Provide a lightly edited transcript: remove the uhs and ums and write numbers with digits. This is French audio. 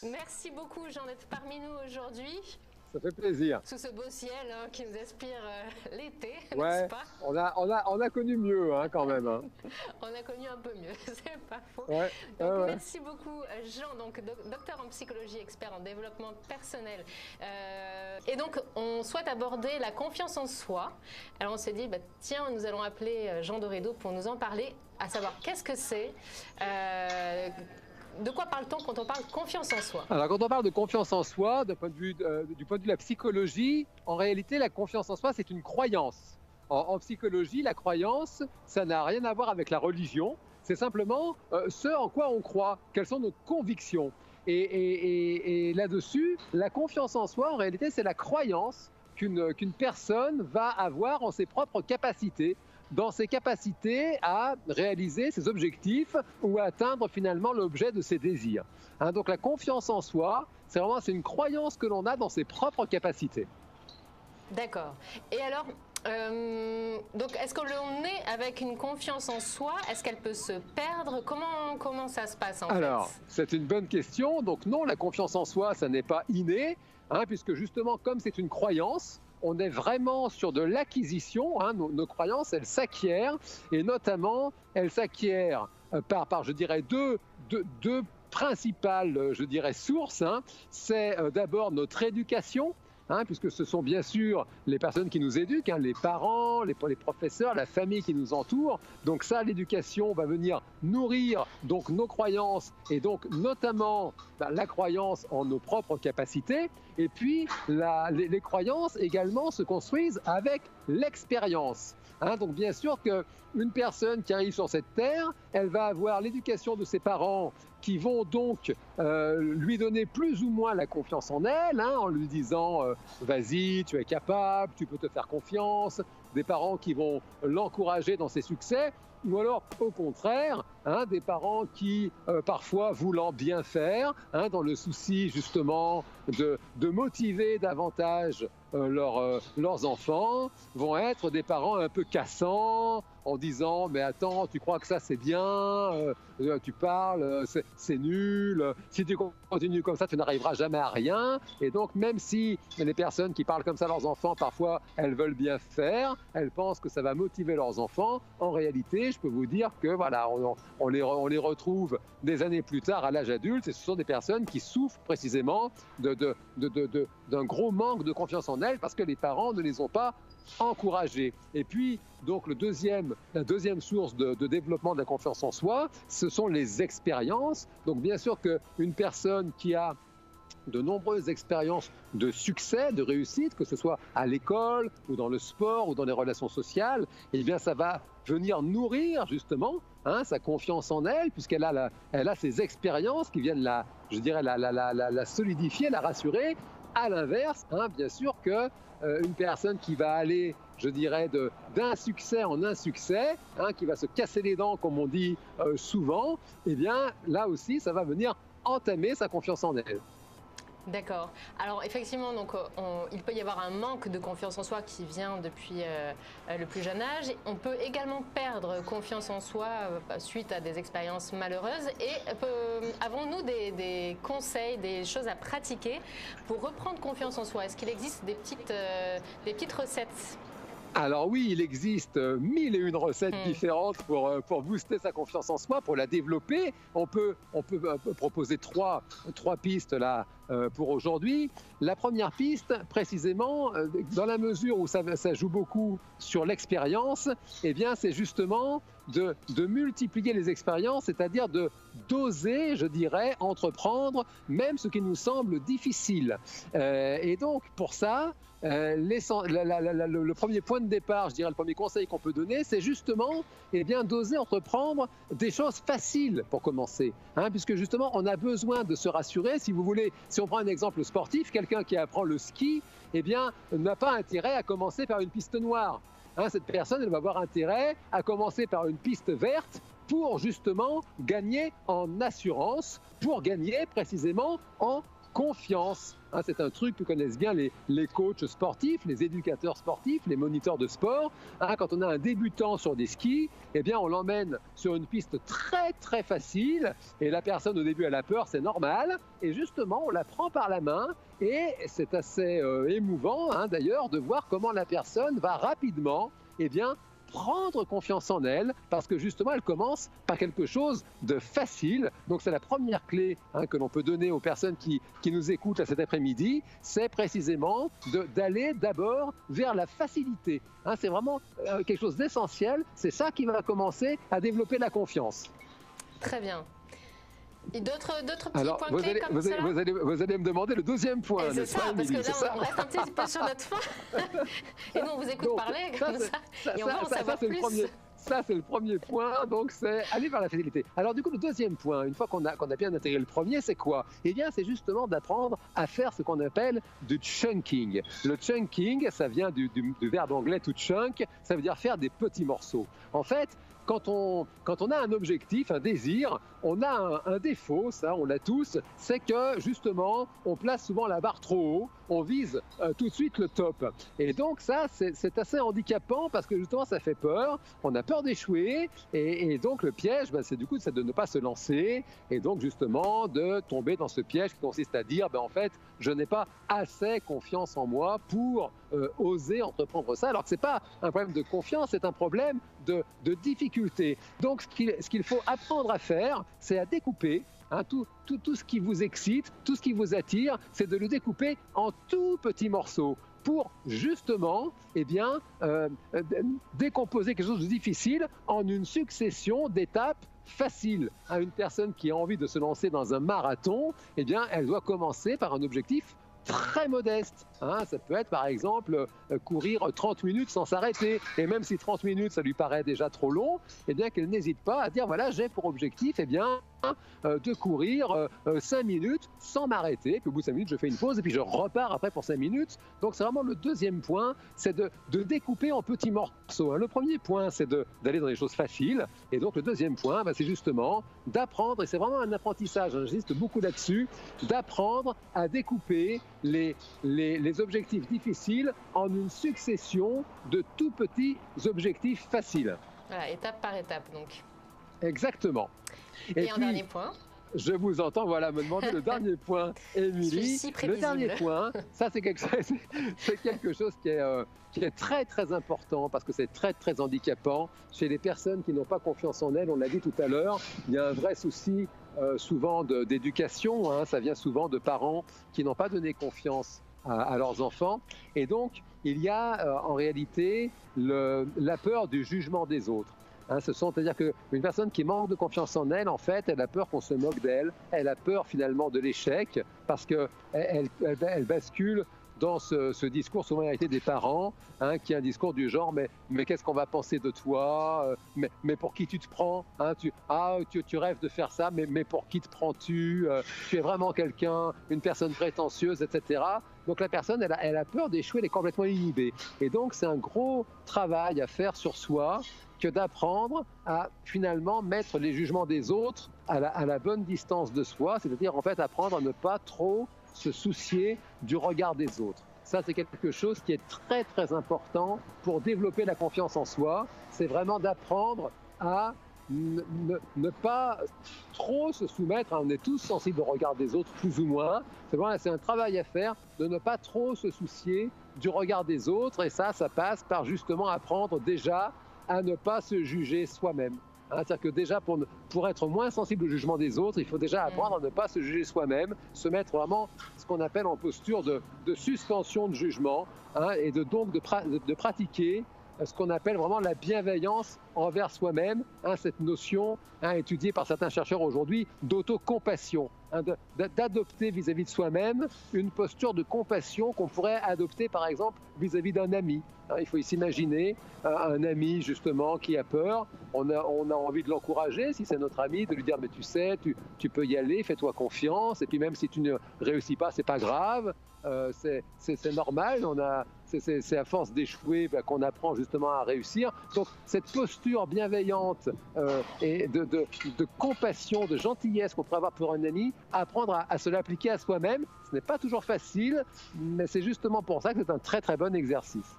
Merci beaucoup Jean d'être parmi nous aujourd'hui. Ça fait plaisir. Sous ce beau ciel qui nous inspire l'été, Ouais, n'est-ce pas? on a connu mieux quand même. On a connu un peu mieux, c'est pas faux. Ouais, Donc, ouais. merci beaucoup Jean, donc docteur en psychologie, expert en développement personnel. Et donc on souhaite aborder la confiance en soi. Alors on s'est dit, tiens, nous allons appeler Jean Doredo pour nous en parler, à savoir qu'est-ce que c'est. De quoi parle-t-on quand on parle confiance en soi? Alors quand on parle de confiance en soi, du point de vue de la psychologie, en réalité la confiance en soi c'est une croyance. En psychologie, la croyance, ça n'a rien à voir avec la religion, c'est simplement ce en quoi on croit, quelles sont nos convictions. Et là-dessus, la confiance en soi, en réalité, c'est la croyance qu'une personne va avoir en ses propres capacités, dans ses capacités à réaliser ses objectifs ou à atteindre finalement l'objet de ses désirs. Donc la confiance en soi, c'est une croyance que l'on a dans ses propres capacités. D'accord. Et alors, donc est-ce que l'on est avec une confiance en soi? Est-ce qu'elle peut se perdre? Comment ça se passe en fait? Alors, c'est une bonne question. Donc non, la confiance en soi, ça n'est pas inné, puisque justement, comme c'est une croyance, on est vraiment sur de l'acquisition. Nos croyances, elles s'acquièrent, et notamment, elles s'acquièrent par je dirais, deux principales, sources. C'est d'abord notre éducation, puisque ce sont bien sûr les personnes qui nous éduquent, les parents, les professeurs, la famille qui nous entoure. Donc ça, l'éducation va venir nourrir donc nos croyances et donc notamment la croyance en nos propres capacités. Et puis les croyances également se construisent avec l'expérience. Donc bien sûr qu'une personne qui arrive sur cette terre, elle va avoir l'éducation de ses parents qui vont donc lui donner plus ou moins la confiance en elle, en lui disant vas-y, tu es capable, tu peux te faire confiance, des parents qui vont l'encourager dans ses succès, ou alors au contraire, des parents qui parfois voulant bien faire, dans le souci justement de motiver davantage leurs enfants, vont être des parents un peu cassants, en disant mais attends, tu crois que ça c'est bien, tu parles, c'est nul, si tu continues comme ça tu n'arriveras jamais à rien. Et donc même si les personnes qui parlent comme ça à leurs enfants, parfois elles veulent bien faire, elles pensent que ça va motiver leurs enfants, en réalité je peux vous dire que voilà, on les retrouve des années plus tard à l'âge adulte, et ce sont des personnes qui souffrent précisément d'un gros manque de confiance en elles parce que les parents ne les ont pas encouragés. Et puis, donc, la deuxième source de développement de la confiance en soi, ce sont les expériences. Donc, bien sûr qu'une personne qui a de nombreuses expériences de succès, de réussite, que ce soit à l'école ou dans le sport ou dans les relations sociales, eh bien, ça va venir nourrir justement sa confiance en elle, puisqu'elle a ces expériences qui viennent la solidifier, la rassurer. À l'inverse, bien sûr qu'une personne qui va aller, d'un succès en insuccès, qui va se casser les dents, comme on dit souvent, eh bien, là aussi, ça va venir entamer sa confiance en elle. D'accord. Alors effectivement, donc, il peut y avoir un manque de confiance en soi qui vient depuis le plus jeune âge. On peut également perdre confiance en soi suite à des expériences malheureuses. Et avons-nous des conseils, des choses à pratiquer pour reprendre confiance en soi? Est-ce qu'il existe des petites recettes? Alors oui, il existe 1001 recettes différentes pour booster sa confiance en soi, pour la développer. On peut proposer trois pistes là pour aujourd'hui. La première piste, précisément, dans la mesure où ça joue beaucoup sur l'expérience, eh bien c'est justement de multiplier les expériences, c'est-à-dire d'oser, entreprendre même ce qui nous semble difficile. Et donc pour ça, le premier point de départ, le premier conseil qu'on peut donner, c'est justement d'oser entreprendre des choses faciles pour commencer. Puisque justement, on a besoin de se rassurer. Si vous voulez, si on prend un exemple sportif, quelqu'un qui apprend le ski, n'a pas intérêt à commencer par une piste noire. Cette personne, elle va avoir intérêt à commencer par une piste verte pour justement gagner en assurance, pour gagner précisément en confiance. C'est un truc que connaissent bien les coachs sportifs, les éducateurs sportifs, les moniteurs de sport. Quand on a un débutant sur des skis, eh bien, on l'emmène sur une piste très, très facile. Et la personne, au début, elle a peur, c'est normal. Et justement, on la prend par la main. Et c'est assez émouvant, d'ailleurs, de voir comment la personne va rapidement, eh bien, prendre confiance en elle, parce que justement, elle commence par quelque chose de facile. Donc, c'est la première clé que l'on peut donner aux personnes qui nous écoutent cet après-midi, c'est précisément d'aller d'abord vers la facilité. C'est vraiment quelque chose d'essentiel. C'est ça qui va commencer à développer la confiance. Très bien. Et d'autres petits Alors, points clés comme ça? Vous allez me demander le deuxième point. C'est ça, parce que là, on reste un petit peu sur notre fin. Et nous, on vous écoute parler comme ça. Et on va en savoir plus. Ça, c'est le premier point, donc c'est aller vers la facilité. Alors du coup, le deuxième point, une fois qu'on a bien intégré le premier, c'est quoi? Eh bien, c'est justement d'apprendre à faire ce qu'on appelle du chunking. Le chunking, ça vient du verbe anglais to chunk, ça veut dire faire des petits morceaux. En fait, quand on a un objectif, un désir, on a un défaut, ça on l'a tous, c'est que justement on place souvent la barre trop haut, on vise tout de suite le top. Et donc ça c'est assez handicapant parce que justement ça fait peur, on a peur d'échouer et donc le piège c'est du coup c'est de ne pas se lancer et donc justement de tomber dans ce piège qui consiste à dire en fait je n'ai pas assez confiance en moi pour oser entreprendre ça, alors que ce n'est pas un problème de confiance, c'est un problème de difficulté. Donc ce qu'il faut apprendre à faire, c'est à découper tout ce qui vous excite, tout ce qui vous attire, c'est de le découper en tout petits morceaux pour justement décomposer quelque chose de difficile en une succession d'étapes faciles. Une personne qui a envie de se lancer dans un marathon, eh bien, elle doit commencer par un objectif très modeste. Ça peut être par exemple courir 30 minutes sans s'arrêter. Et même si 30 minutes ça lui paraît déjà trop long, eh bien qu'elle n'hésite pas à dire voilà, j'ai pour objectif de courir 5 minutes sans m'arrêter. Puis au bout de 5 minutes, je fais une pause et puis je repars après pour 5 minutes. Donc c'est vraiment le deuxième point, c'est de découper en petits morceaux. Le premier point, c'est d'aller dans les choses faciles. Et donc le deuxième point, c'est justement d'apprendre, et c'est vraiment un apprentissage, j'insiste beaucoup là-dessus, d'apprendre à découper les objectifs difficiles en une succession de tout petits objectifs faciles. Voilà, étape par étape donc. Exactement. Et un dernier point. Je vous entends me demander le dernier point, Émilie. Le dernier point, ça c'est quelque chose qui est très très important parce que c'est très très handicapant chez les personnes qui n'ont pas confiance en elles. On l'a dit tout à l'heure, il y a un vrai souci souvent d'éducation, ça vient souvent de parents qui n'ont pas donné confiance à leurs enfants. Et donc, il y a en réalité la peur du jugement des autres. C'est-à-dire qu'une personne qui manque de confiance en elle, en fait, elle a peur qu'on se moque d'elle, elle a peur finalement de l'échec parce qu'elle bascule dans ce discours souvent hérité des parents, qui est un discours du genre mais qu'est-ce qu'on va penser de toi, mais pour qui tu te prends, tu rêves de faire ça, mais pour qui te prends-tu, tu es vraiment une personne prétentieuse, etc. Donc la personne, elle a peur d'échouer, elle est complètement inhibée. Et donc c'est un gros travail à faire sur soi que d'apprendre à finalement mettre les jugements des autres à la bonne distance de soi, c'est-à-dire en fait apprendre à ne pas trop se soucier du regard des autres. Ça, c'est quelque chose qui est très très important pour développer la confiance en soi. C'est vraiment d'apprendre à ne pas trop se soumettre. On est tous sensibles au regard des autres, plus ou moins. C'est un travail à faire de ne pas trop se soucier du regard des autres. Et ça passe par justement apprendre déjà à ne pas se juger soi-même. C'est-à-dire que déjà, pour être moins sensible au jugement des autres, il faut déjà apprendre à ne pas se juger soi-même, se mettre vraiment ce qu'on appelle en posture de suspension de jugement, et donc de pratiquer ce qu'on appelle vraiment la bienveillance envers soi-même, cette notion étudiée par certains chercheurs aujourd'hui d'autocompassion, d'adopter vis-à-vis de soi-même une posture de compassion qu'on pourrait adopter par exemple vis-à-vis d'un ami. Il faut s'imaginer un ami justement qui a peur, on a envie de l'encourager, si c'est notre ami, de lui dire mais tu sais, tu peux y aller, fais-toi confiance, et puis même si tu ne réussis pas, c'est pas grave, c'est normal, c'est à force d'échouer qu'on apprend justement à réussir. Donc cette posture bienveillante et de compassion, de gentillesse qu'on pourrait avoir pour un ami, apprendre à se l'appliquer à soi-même, ce n'est pas toujours facile, mais c'est justement pour ça que c'est un très très bon exercice.